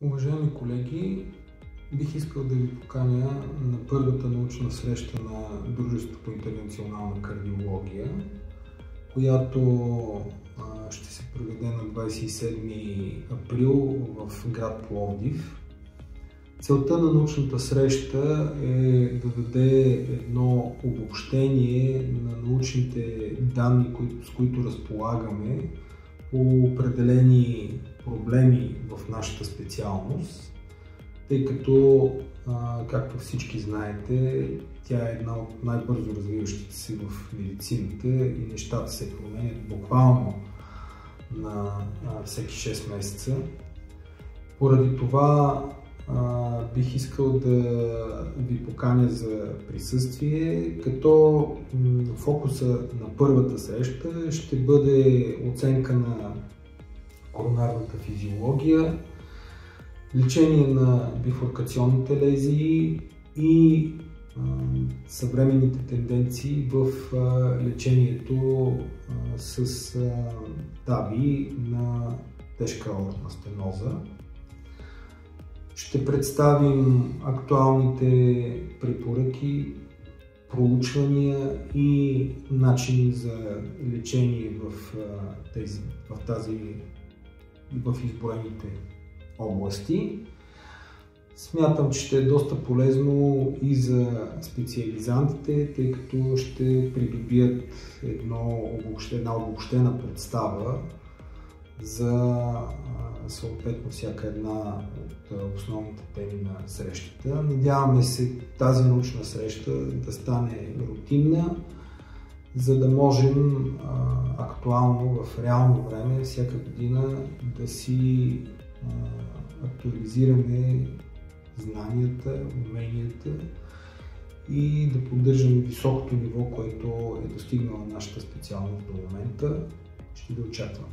Уважаеми колеги, бих искал да ви поканя на първата научна среща на Дружеството по интервенционална кардиология, която ще се проведе на 27 април в град Пловдив. Целта на научната среща е да даде едно обобщение на научните данни, с които разполагаме по определени проблеми в нашата специалност, тъй като, както всички знаете, тя е една от най-бързо развиващите се в медицината и нещата се променят буквално на всеки 6 месеца. Поради това бих искал да ви поканя за присъствие, като фокуса на първата среща ще бъде оценка на коронарната физиология, лечение на бифуркационните лезии и съвременните тенденции в лечението с ТАВИ на тежка аортна стеноза. Ще представим актуалните препоръки, проучвания и начини за лечение в изброените области. Смятам, че ще е доста полезно и за специализантите, тъй като ще придобият една обобщена представа за съответно всяка една от основните теми на срещата. Надяваме се тази научна среща да стане рутинна, за да можем актуално в реално време всяка година да си актуализираме знанията, уменията и да поддържаме високото ниво, което е достигнала нашата специалност до момента. Ще ви очаквам.